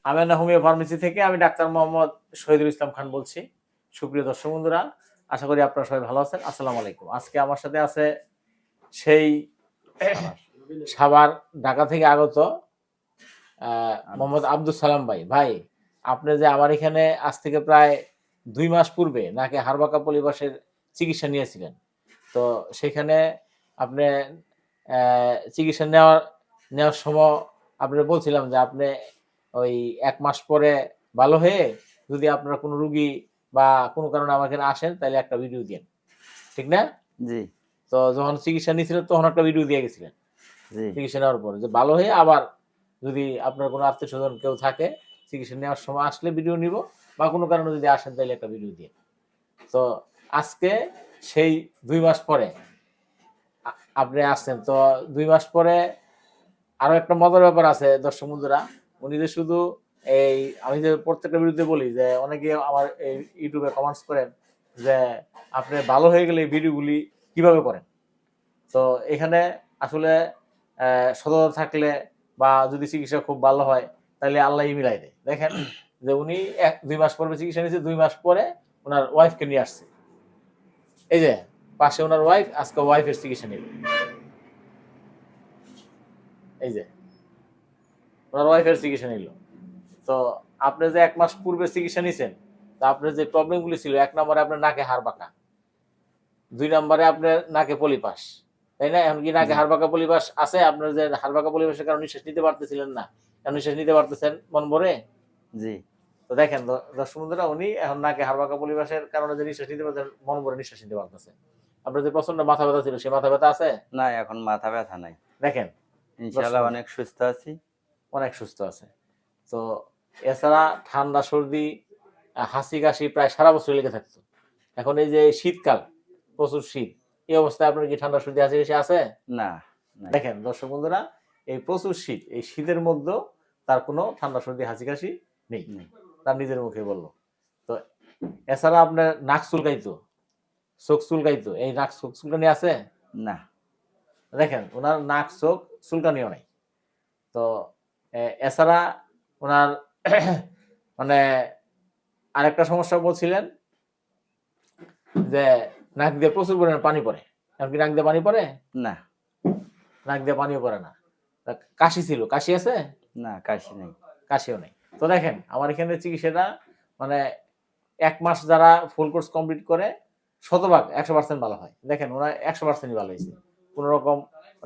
Amena homeo pharmacy থেকে আমি doctor Mohammad Shahidul Islam Khan বলছি। সুপ্রিয় দর্শক বন্ধুরা, আশা করি আপনারা সবাই ভালো আছেন। আসসালামু আলাইকুম। আজকে আমার সাথে আছে সেই সাভার ঢাকা থেকে আগত মোহাম্মদ আব্দুল সালাম ভাই। ভাই, আপনি যে আমার এখানে আজ থেকে প্রায় 2 মাস পূর্বে নাকে হাড়বাঁকা পলিবাসের চিকিৎসা নিয়েছিলেন, তো সেখানে আপনি চিকিৎসা নেওয়ার সময় আপনি বলছিলাম যে আপনি ওই 1 মাস পরে ভালো হয়ে যদি আপনার কোনো রুগী বা কোনো কারণে আমার এখানে আসেন তাহলে একটা ভিডিও দেন, ঠিক না? জি। তো যখন চিকিৎসা নিয়েছিলেন তখন একটা ভিডিও দিয়ে গেছিলেন জি। চিকিৎসা নেওয়ার পরে, যে ভালো হয়ে আবার যদি আপনার কোনো আত্মীয় স্বজন কেউ থাকে চিকিৎসা নেওয়ার সময় আসলে ভিডিও নিব, বা কোনো কারণে যদি আসেন তাহলে একটা ভিডিও দিয়ে। তো আজকে সেই 2 মাস পরে আপনি আসছেন, তো 2 মাস পরে আরো একটা মজার ব্যাপার আছে দর্শক বন্ধুরা। উনি যে শুধু এই, আমি যে প্রত্যেকটা ভিডিওতে বলি যে অনেকে আমার এই ইউটিউবে কমেন্টস করেন যে আপনি ভালো হয়ে গেলে এই ভিডিওগুলি কিভাবে করেন। তো এখানে আসলে সততা থাকলে বা যদি চিকিৎসা খুব ভালো হয় তাহলে আল্লাহই মিলাই দেয়। দেখেন যে উনি 2 মাস পরে চিকিৎসা নিয়েছে, 2 মাস পরে ওনার ওয়াইফকে নিয়ে আসছে। এই যে পাশে ওনার ওয়াইফ, আজকে ওয়াইফের চিকিৎসা নিল। এই যে ওনার ওয়াইফের চিকিৎসা নিল। তো আপনি যে 1 মাস পূর্বে চিকিৎসা নিয়েছেন, তো আপনার যে প্রবলেমগুলি ছিল, 1 নম্বরে আপনার নাকে হাড় বাঁকা, 2 নম্বরে আপনার নাকে পলিপাস, তাই না? এখন কি নাকে হাড় বাঁকা পলিপাস আছে? আপনার যে হাড় বাঁকা পলিপাসের কারণে নিঃশ্বাস নিতে পারতেছিলেন না, এখন নিঃশ্বাস নিতে পারতেছেন মন ভরে। জি। তো দেখেন দর্শক বন্ধুরা, উনি এখন নাকে হাড় বাঁকা পলিপাসের কারণে যে নিঃশ্বাস নিতে পারতেন, মন ভরে নিঃশ্বাস নিতে পারতেছেন। আপনার যে প্রচন্ড মাথা ব্যথা ছিল, সেই মাথা ব্যথা আছে? না, এখন মাথা ব্যথা নাই। দেখেন ইনশাআল্লাহ অনেক সুস্থ আছি। অনেক সুস্থ আছে। তো এছাড়া ঠান্ডা সর্দি হাসি কাশি প্রায় সারা বছর লেগে থাকতো। এখন এই যে শীতকাল, প্রচুর শীত, এই অবস্থায় আপনার কি ঠান্ডা সর্দি হাসি কাশি আছে? না। দেখেন দর্শক বন্ধুরা, এই প্রচুর শীত, এই শীতের মধ্যেও তার কোনো ঠান্ডা সর্দি হাসি কাশি নেই, তার নিজের মুখে বললো। তো এছাড়া আপনার নাক চুলকাইতো, চোখ চুলকাইতো, এই নাক চোখ চুলকানি আছে? না। দেখেন ওনার নাক চোখ চুলকানিও নাই। তো এছাড়া ওনার মানে আরেকটা সমস্যা বলছিলেন যে নাক দিয়ে প্রচুর পরিমাণে পানি পড়ে। এমনকি নাক দিয়ে পানি পড়ে? না। নাক দিয়ে পানিও পড়ে না। কাশি ছিল, কাশি আছে? না, কাশি নেই। কাশিও নেই। তো দেখেন আমার এখানে চিকিৎসাটা মানে 1 মাস যারা ফুল কোর্স কমপ্লিট করে শতভাগ 100% ভালো হয়। দেখেন ওরা 100%ই ভালো হয়েছে। কোন রকম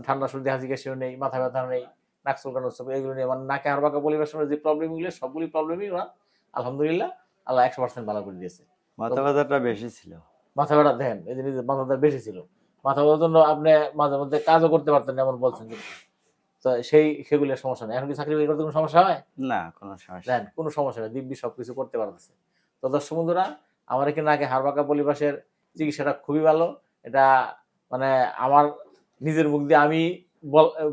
ঠান্ডা সর্দি হাসি কাশিও নেই, মাথা ব্যথা নেই, নাক চুলকানো এগুলো নেই। মানে নাকে হাড় বাঁকা পরিবেশনের যে প্রবলেমগুলো, সবগুলি প্রবলেমই ওরা আলহামদুলিল্লাহ আল্লাহ 100% ভালো করে দিয়েছে। মাথা ব্যথাটা বেশি ছিল। মাথা ব্যথা দেখেন, এই জিনিস মাথা ব্যথা বেশি ছিল। মাথা ব্যথার জন্য আপনি মাঝে মধ্যে কাজও করতে পারতেন না, এমন বলছেন। তো সেগুলো সমস্যা নেই। এখন কি চাকরি বাকরি করতে কোনো সমস্যা হয়? না, কোনো সমস্যা দেন কোনো সমস্যা নেই, দিব্যি সবকিছু করতে পারতেছে। তো দর্শক বন্ধুরা, আমার এখানে নাকে হাড় বাঁকা পলিপাসের চিকিৎসাটা খুবই ভালো। এটা মানে আমার নিজের মুখ দিয়ে আমি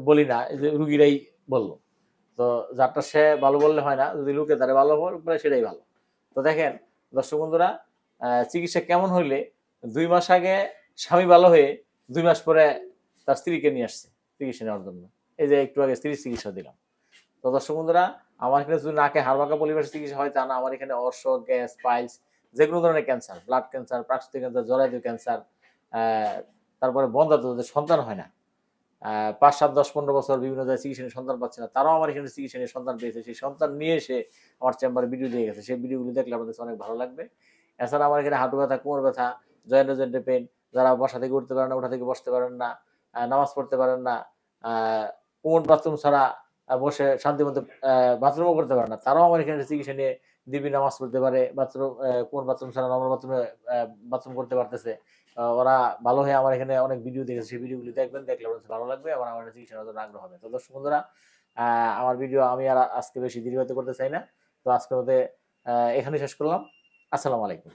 বলি না, এই যে রুগীরাই বললো। তো যারটা সে ভালো বললে হয় না, যদি লোকে তারা ভালো বলে সেটাই ভালো। তো দেখেন দর্শক বন্ধুরা, চিকিৎসা কেমন হইলে 2 মাস আগে স্বামী ভালো হয়ে 2 মাস পরে তার স্ত্রীকে নিয়ে আসছে চিকিৎসা নেওয়ার জন্য। এই যে একটু আগে স্ত্রীর চিকিৎসা দিলাম। তো দর্শক বন্ধুরা, আমার এখানে শুধু নাকে হাড় বাঁকা পলিপাসের চিকিৎসা হয় তা না, আমার এখানে অর্শ, গ্যাস, পাইলস, যে কোনো ধরনের ক্যান্সার, ব্লাড ক্যান্সার, প্রাকৃতিক ক্যান্সার, জরায়ু ক্যান্সার, তারপরে বন্ধাত্ব, যাদের সন্তান হয় না, 5, 7, 10, 15 বছর বিভিন্ন জায়গায় চিকিৎসা নিয়ে সন্তান পাচ্ছে না, তারাও আমার এখানে চিকিৎসা নিয়ে সন্তান পেয়েছে। সেই সন্তান নিয়ে এসে আমার চেম্বারে ভিডিও দিয়ে গেছে। সেই ভিডিওগুলি দেখলে আপনাদের অনেক ভালো লাগবে। এছাড়া আমার এখানে হাঁটু ব্যথা, কোমর ব্যথা, জয়েন্টে পেন, যারা বসা থেকে উঠতে পারেন না, ওঠা থেকে বসতে পারেন না, নামাজ পড়তে পারেন না, কোমর বাথরুম ছাড়া বসে শান্তি মতো বাথরুমও করতে পারে না, তারাও আমার এখানে চিকিৎসা নিয়ে দিবি নামাজ পড়তে পারে, বাথরুম কোন বাথরুম ছাড়া নর্মাল বাথরুমে বাথরুম করতে পারতেছে। ওরা ভালো হয়ে আমার এখানে অনেক ভিডিও দেখেছে, সেই ভিডিওগুলি দেখবেন, দেখলে আপনাদের ভালো লাগবে এবং আমার চিকিৎসা জন্য আগ্রহ হবে। তো দর্শক বন্ধুরা, আমার ভিডিও আমি আর আজকে বেশি দীর্ঘায়িত করতে চাই না। তো আজকের মধ্যে এখানেই শেষ করলাম। আসসালামু আলাইকুম।